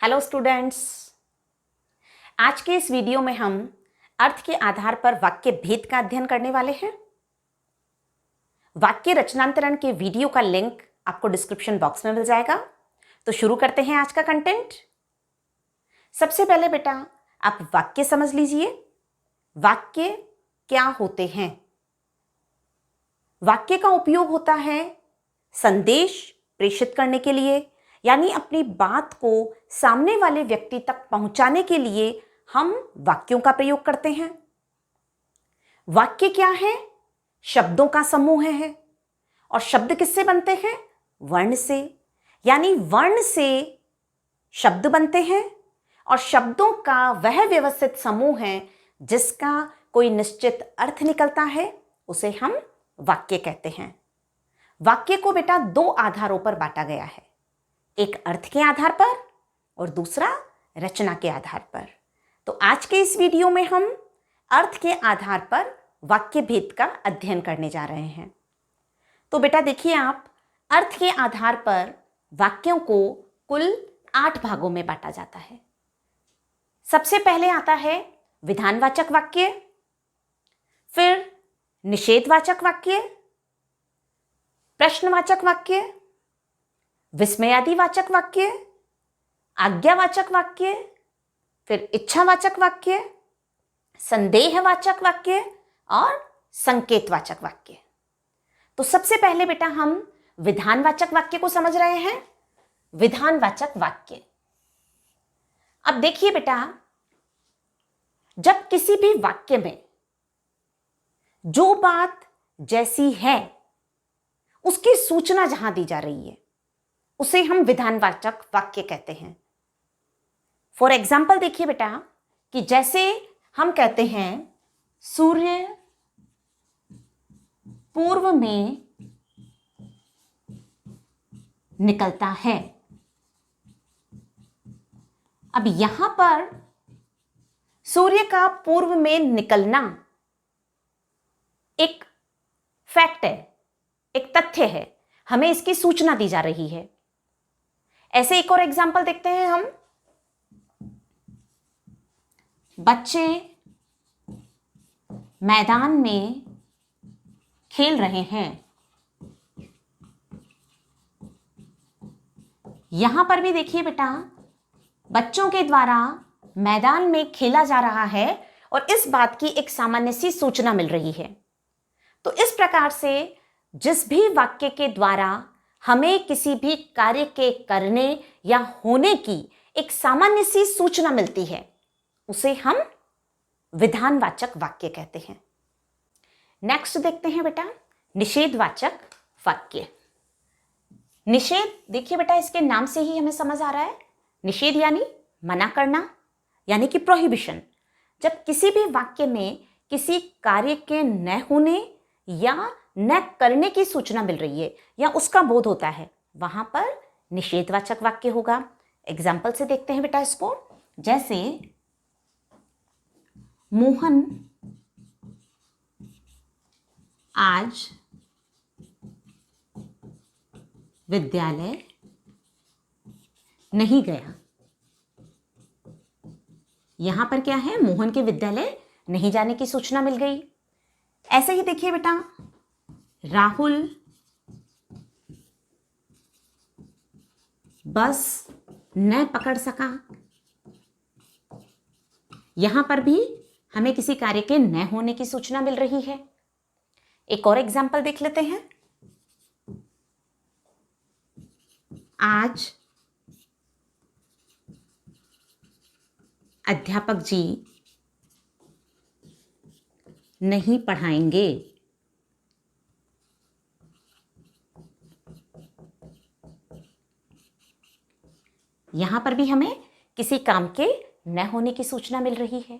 Hello students, आज के इस वीडियो में हम अर्थ के आधार पर वाक्य भेद का अध्ययन करने वाले हैं। वाक्य रचनांतरण के वीडियो का लिंक आपको डिस्क्रिप्शन बॉक्स में मिल जाएगा। तो शुरू करते हैं आज का कंटेंट। सबसे पहले बेटा आप वाक्य समझ लीजिए। वाक्य क्या होते हैं? वाक्य का उपयोग होता है संदेश प्रेषित करने के लिए, यानी अपनी बात को सामने वाले व्यक्ति तक पहुंचाने के लिए हम वाक्यों का प्रयोग करते हैं। वाक्य क्या है? शब्दों का समूह है। और शब्द किससे बनते हैं? वर्ण से। यानी वर्ण से शब्द बनते हैं और शब्दों का वह व्यवस्थित समूह है जिसका कोई निश्चित अर्थ निकलता है, उसे हम वाक्य कहते हैं। वाक्य को बेटा दो आधारों पर बांटा गया है, एक अर्थ के आधार पर और दूसरा रचना के आधार पर। तो आज के इस वीडियो में हम अर्थ के आधार पर वाक्य भेद का अध्ययन करने जा रहे हैं। तो बेटा देखिए, आप अर्थ के आधार पर वाक्यों को कुल 8 भागों में बांटा जाता है। सबसे पहले आता है विधानवाचक वाक्य, फिर निषेधवाचक वाक्य, प्रश्नवाचक वाक्य, विस्मयादिवाचक वाक्य, आज्ञावाचक वाक्य, फिर इच्छावाचक वाक्य, संदेहवाचक वाक्य और संकेतवाचक वाक्य। तो सबसे पहले बेटा हम विधानवाचक वाक्य को समझ रहे हैं। विधानवाचक वाक्य, अब देखिए बेटा, जब किसी भी वाक्य में जो बात जैसी है उसकी सूचना जहां दी जा रही है उसे हम विधानवाचक वाक्य कहते हैं। फॉर एग्जाम्पल देखिए बेटा कि जैसे हम कहते हैं सूर्य पूर्व में निकलता है। अब यहां पर सूर्य का पूर्व में निकलना एक फैक्ट है, एक तथ्य है, हमें इसकी सूचना दी जा रही है। ऐसे एक और एग्जाम्पल देखते हैं हम। बच्चे मैदान में खेल रहे हैं। यहां पर भी देखिए बेटा, बच्चों के द्वारा मैदान में खेला जा रहा है और इस बात की एक सामान्य सी सूचना मिल रही है। तो इस प्रकार से जिस भी वाक्य के द्वारा हमें किसी भी कार्य के करने या होने की एक सामान्य सी सूचना मिलती है उसे हम विधानवाचक वाक्य कहते हैं। नेक्स्ट देखते हैं बेटा निषेधवाचक वाक्य। निषेध देखिए बेटा, इसके नाम से ही हमें समझ आ रहा है, निषेध यानी मना करना, यानी कि प्रोहिबिशन। जब किसी भी वाक्य में किसी कार्य के न होने या न करने की सूचना मिल रही है या उसका बोध होता है, वहां पर निषेधवाचक वाक्य होगा। एग्जाम्पल से देखते हैं बेटा इसको। जैसे मोहन आज विद्यालय नहीं गया। यहां पर क्या है? मोहन के विद्यालय नहीं जाने की सूचना मिल गई। ऐसे ही देखिए बेटा, राहुल बस न पकड़ सका। यहां पर भी हमें किसी कार्य के न होने की सूचना मिल रही है। एक और एग्जाम्पल देख लेते हैं। आज अध्यापक जी नहीं पढ़ाएंगे। यहां पर भी हमें किसी काम के न होने की सूचना मिल रही है।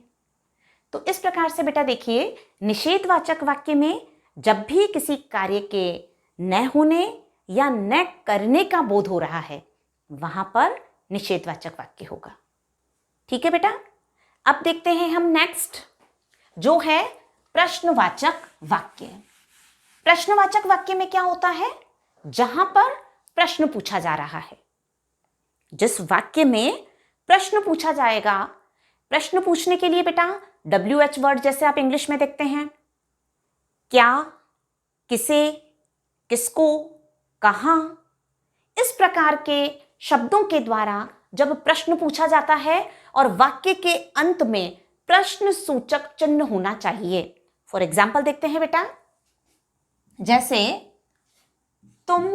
तो इस प्रकार से बेटा देखिए, निषेधवाचक वाक्य में जब भी किसी कार्य के न होने या न करने का बोध हो रहा है वहां पर निषेधवाचक वाक्य होगा। ठीक है बेटा, अब देखते हैं हम नेक्स्ट, जो है प्रश्नवाचक वाक्य। प्रश्नवाचक वाक्य में क्या होता है? जहां पर प्रश्न पूछा जा रहा है। जिस वाक्य में प्रश्न पूछा जाएगा। प्रश्न पूछने के लिए बेटा WH वर्ड जैसे आप इंग्लिश में देखते हैं, क्या, किसे, किसको, कहां, इस प्रकार के शब्दों के द्वारा जब प्रश्न पूछा जाता है और वाक्य के अंत में प्रश्न सूचक चिन्ह होना चाहिए। फॉर एग्जाम्पल देखते हैं बेटा, जैसे तुम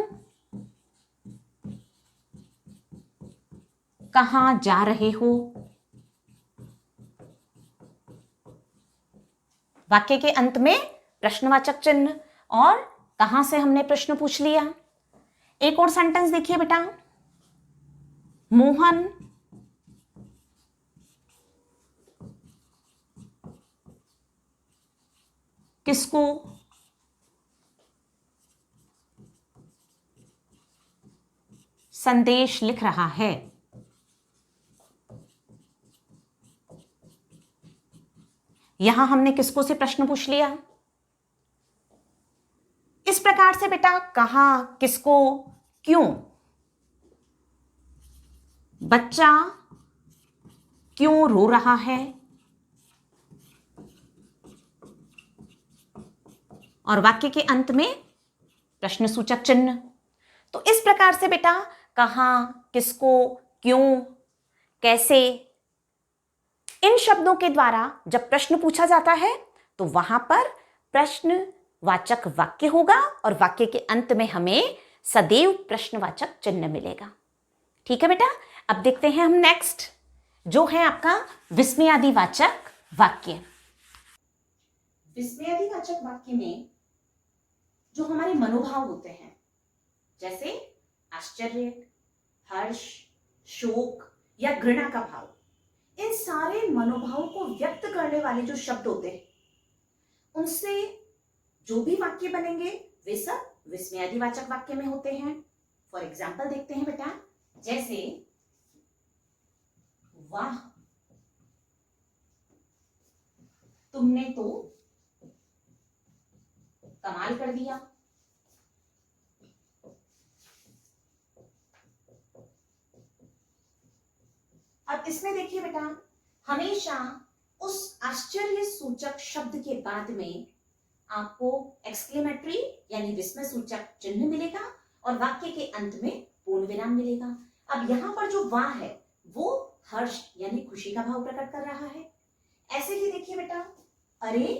कहां जा रहे हो, वाक्य के अंत में प्रश्नवाचक चिन्ह, और कहां से हमने प्रश्न पूछ लिया। एक और सेंटेंस देखिए बेटा, मोहन किसको संदेश लिख रहा है। यहां हमने किसको से प्रश्न पूछ लिया। इस प्रकार से बेटा कहां, किसको, क्यों, बच्चा क्यों रो रहा है, और वाक्य के अंत में प्रश्न सूचक चिन्ह। तो इस प्रकार से बेटा कहां, किसको, क्यों, कैसे, इन शब्दों के द्वारा जब प्रश्न पूछा जाता है तो वहां पर प्रश्नवाचक वाक्य होगा और वाक्य के अंत में हमें सदैव प्रश्नवाचक चिन्ह मिलेगा। ठीक है बेटा, अब देखते हैं हम नेक्स्ट, जो है आपका विस्मयादिवाचक वाक्य। विस्मयादिवाचक वाक्य में जो हमारे मनोभाव होते हैं, जैसे आश्चर्य, हर्ष, शोक या घृणा का भाव, इन सारे मनोभावों को व्यक्त करने वाले जो शब्द होते हैं, उनसे जो भी वाक्य बनेंगे वे सब विस्मयादिवाचक वाक्य में होते हैं। फॉर एग्जाम्पल देखते हैं बेटा, जैसे वाह, तुमने तो कमाल कर दिया। अब इसमें देखिए बेटा, हमेशा उस आश्चर्य सूचक शब्द के बाद में आपको एक्सक्लेमेटरी यानी विस्मय सूचक चिन्ह मिलेगा और वाक्य के अंत में पूर्ण विराम मिलेगा। अब यहां पर जो वाह है वो हर्ष यानी खुशी का भाव प्रकट कर रहा है। ऐसे ही देखिए बेटा, अरे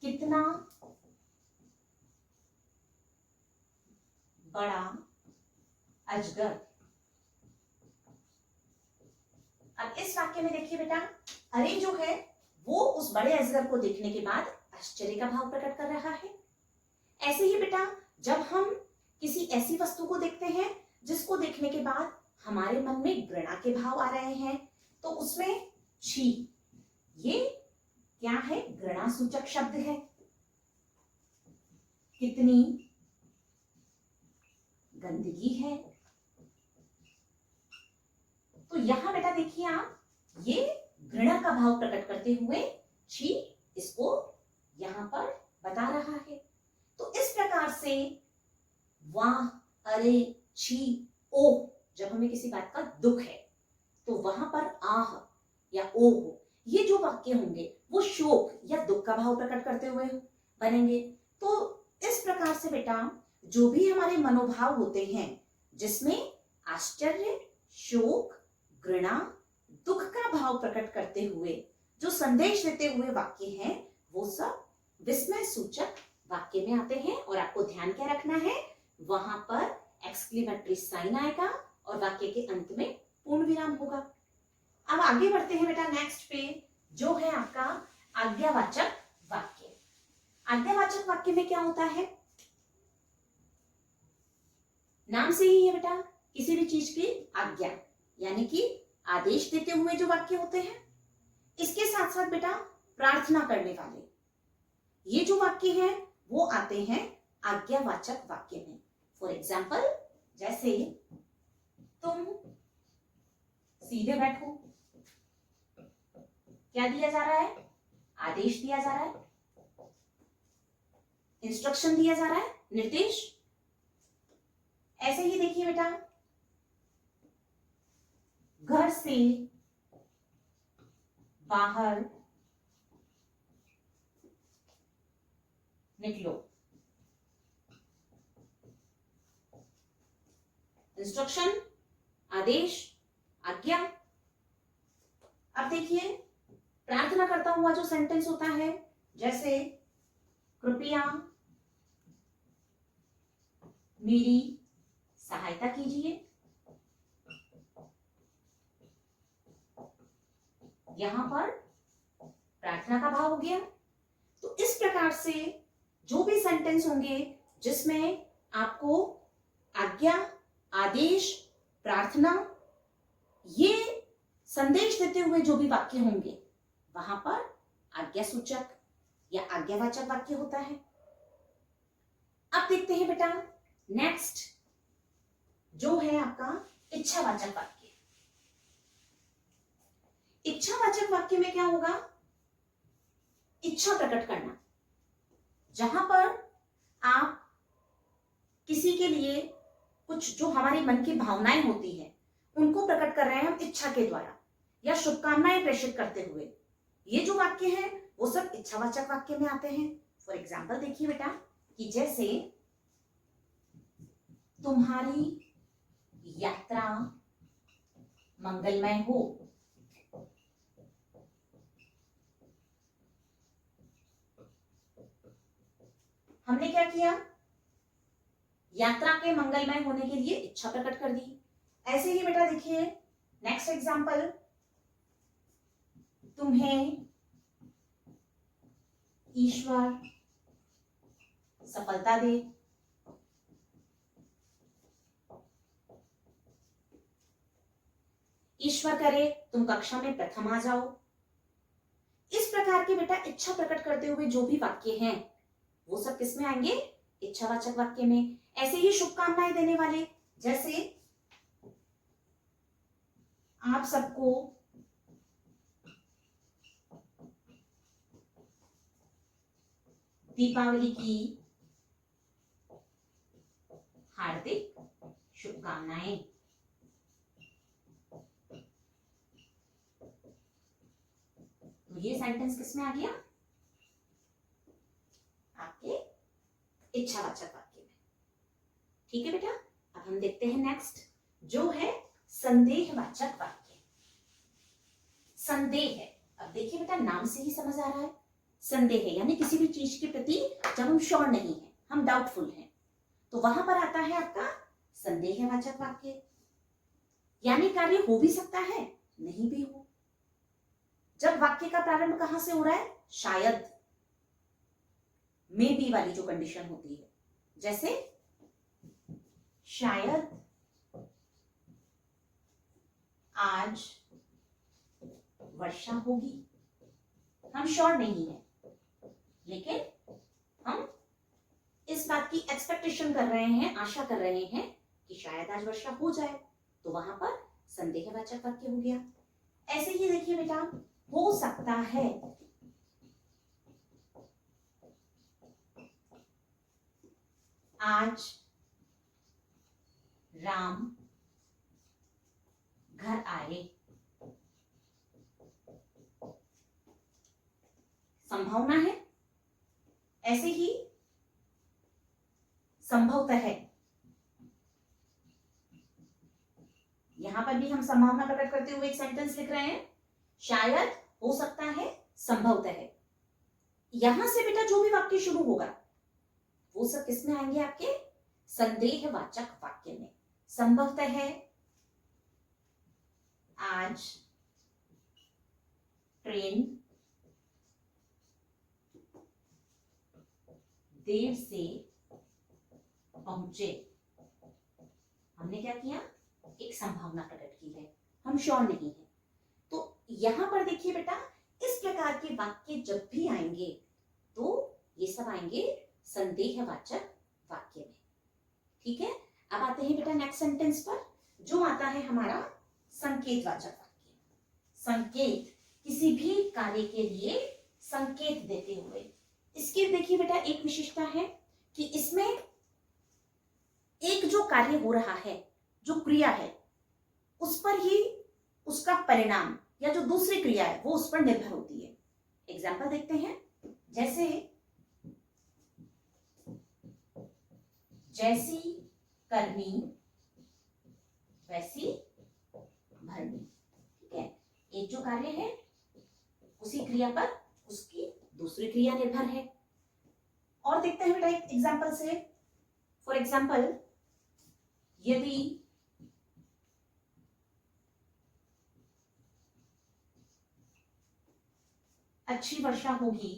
कितना बड़ा अजगर। अब इस वाक्य में देखिए बेटा, अरे जो है वो उस बड़े अजगर को देखने के बाद आश्चर्य का भाव प्रकट कर रहा है। ऐसे ही बेटा, जब हम किसी ऐसी वस्तु को देखते हैं जिसको देखने के बाद हमारे मन में घृणा के भाव आ रहे हैं, तो उसमें छी, ये क्या है, घृणा सूचक शब्द है। कितनी गंदगी है। तो यहां बेटा देखिए आप, ये घृणा का भाव प्रकट करते हुए छी इसको यहां पर बता रहा है। तो इस प्रकार से वाह, अरे, छी, ओ, जब हमें किसी बात का दुख है तो वहां पर आह या ओ हो, ये जो वाक्य होंगे वो शोक या दुख का भाव प्रकट करते हुए बनेंगे। तो इस प्रकार से बेटा जो भी हमारे मनोभाव होते हैं जिसमें आश्चर्य, शोक, घृणा, दुख का भाव प्रकट करते हुए जो संदेश देते हुए वाक्य हैं, वो सब विस्मय सूचक वाक्य में आते हैं। और आपको ध्यान क्या रखना है, वहां पर एक्सक्लेमेटरी साइन आएगा और वाक्य के अंत में पूर्ण विराम होगा। अब आगे बढ़ते हैं बेटा नेक्स्ट पे, जो है आपका आज्ञावाचक वाक्य। आज्ञावाचक वाक्य में क्या होता है, नाम से ही है बेटा, किसी भी चीज की आज्ञा यानी कि आदेश देते हुए जो वाक्य होते हैं। इसके साथ साथ बेटा प्रार्थना करने वाले ये जो वाक्य हैं वो आते हैं आज्ञावाचक वाक्य में। फॉर एग्जाम्पल, जैसे तुम सीधे बैठो, क्या दिया जा रहा है, आदेश दिया जा रहा है, इंस्ट्रक्शन दिया जा रहा है, निर्देश। ऐसे ही देखिए बेटा, घर से बाहर निकलो। इंस्ट्रक्शन, आदेश, आज्ञा। अब देखिए प्रार्थना करता हुआ जो सेंटेंस होता है, जैसे कृपया मेरी सहायता कीजिए, यहां पर प्रार्थना का भाव हो गया। तो इस प्रकार से जो भी सेंटेंस होंगे जिसमें आपको आज्ञा, आदेश, प्रार्थना, ये संदेश देते हुए जो भी वाक्य होंगे, वहां पर आज्ञा सूचक या आज्ञावाचक वाक्य होता है। अब देखते हैं बेटा नेक्स्ट जो है आपका इच्छावाचक वाक्य। इच्छावाचक वाक्य में क्या होगा? इच्छा प्रकट करना, जहां पर आप किसी के लिए कुछ जो हमारे मन की भावनाएं होती है उनको प्रकट कर रहे हैं हम इच्छा के द्वारा, या शुभकामनाएं प्रेषित करते हुए। ये जो वाक्य है वो सब इच्छावाचक वाक्य में आते हैं। फॉर एग्जाम्पल देखिए बेटा कि जैसे तुम्हारी यात्रा मंगलमय हो। हमने क्या किया? यात्रा के मंगलमय होने के लिए इच्छा प्रकट कर दी। ऐसे ही बेटा देखिए नेक्स्ट एग्जाम्पल, तुम्हें ईश्वर सफलता दे। ईश्वर करे तुम कक्षा में प्रथम आ जाओ। इस प्रकार के बेटा इच्छा प्रकट करते हुए जो भी वाक्य हैं वो सब किस में आएंगे? इच्छावाचक वाक्य में। ऐसे ही शुभकामनाएं देने वाले, जैसे आप सबको दीपावली की हार्दिक शुभकामनाएं। तो ये सेंटेंस किसमें आ गया? आपके इच्छावाचक वाक्य में। ठीक है बेटा, अब हम देखते हैं नेक्स्ट जो है संदेहवाचक वाक्य। संदेह है, अब देखिए बेटा नाम से ही समझ आ रहा है संदेह है, यानी किसी भी चीज के प्रति जब हम श्योर नहीं है, हम डाउटफुल हैं, तो वहां पर आता है आपका संदेहवाचक वाक्य। यानी कार्य हो भी सकता है, नहीं भी हो। जब वाक्य का प्रारंभ कहां से हो रहा है? शायद, मे बी वाली जो कंडीशन होती है, जैसे शायद आज वर्षा होगी। हम श्योर नहीं है, लेकिन हम इस बात की एक्सपेक्टेशन कर रहे हैं, आशा कर रहे हैं कि शायद आज वर्षा हो जाए, तो वहां पर संदेहवाचक वाक्य हो गया। ऐसे ही देखिए बेटा, हो सकता है, आज राम घर आए। संभावना है। ऐसे ही संभवतः है, यहां पर भी हम संभावना प्रकट करते हुए एक सेंटेंस लिख रहे हैं, शायद, हो सकता है, संभवतः है। यहां से बेटा जो भी वाक्य शुरू होगा वो सब किसमें आएंगे? आपके संदेहवाचक वाक्य में। संभवतः है, आज ट्रेन देर से पहुंचे। हमने क्या किया? एक संभावना प्रकट की है, हम श्योर नहीं है। तो यहां पर देखिए बेटा, इस प्रकार के वाक्य जब भी आएंगे तो ये सब आएंगे संदेहवाचक वाक्य में। ठीक है, अब आते हैं बेटा नेक्स्ट सेंटेंस पर, जो आता है हमारा संकेतवाचक वाक्य। संकेत, किसी भी कार्य के लिए संकेत देते हुए। इसकी देखिए बेटा एक विशेषता है कि इसमें एक जो कार्य हो रहा है, जो क्रिया है, उस पर ही उसका परिणाम या जो दूसरी क्रिया है वो उस पर निर्भर होती है। एग्जाम्पल देखते हैं, जैसे जैसी करनी वैसी भरनी। ठीक है, एक जो कार्य है उसी क्रिया पर उसकी दूसरी क्रिया निर्भर है। और देखते हैं बेटा एक एग्जाम्पल से। फॉर एग्जाम्पल, यदि अच्छी वर्षा होगी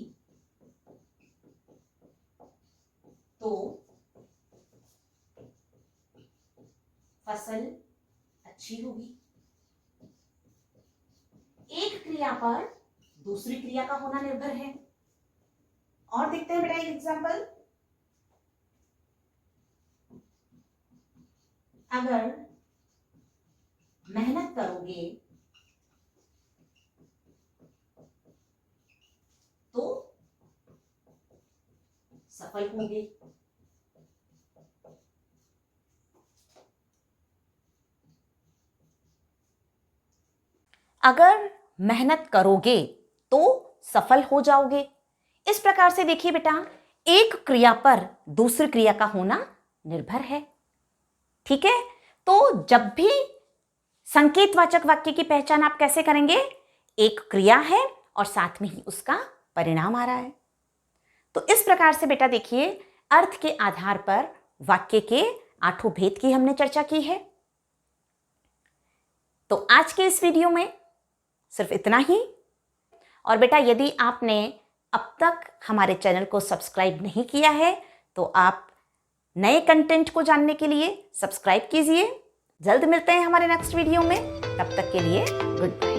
तो फसल अच्छी होगी। एक क्रिया पर दूसरी क्रिया का होना निर्भर है। और देखते हैं बेटा एक एग्जाम्पल, अगर मेहनत करोगे तो सफल होंगे। अगर मेहनत करोगे तो सफल हो जाओगे। इस प्रकार से देखिए बेटा, एक क्रिया पर दूसरी क्रिया का होना निर्भर है। ठीक है, तो जब भी संकेतवाचक वाक्य की पहचान आप कैसे करेंगे? एक क्रिया है और साथ में ही उसका परिणाम आ रहा है। तो इस प्रकार से बेटा देखिए, अर्थ के आधार पर वाक्य के 8 भेद की हमने चर्चा की है। तो आज के इस वीडियो में सिर्फ इतना ही। और बेटा यदि आपने अब तक हमारे चैनल को सब्सक्राइब नहीं किया है तो आप नए कंटेंट को जानने के लिए सब्सक्राइब कीजिए। जल्द मिलते हैं हमारे नेक्स्ट वीडियो में, तब तक के लिए गुड बाय।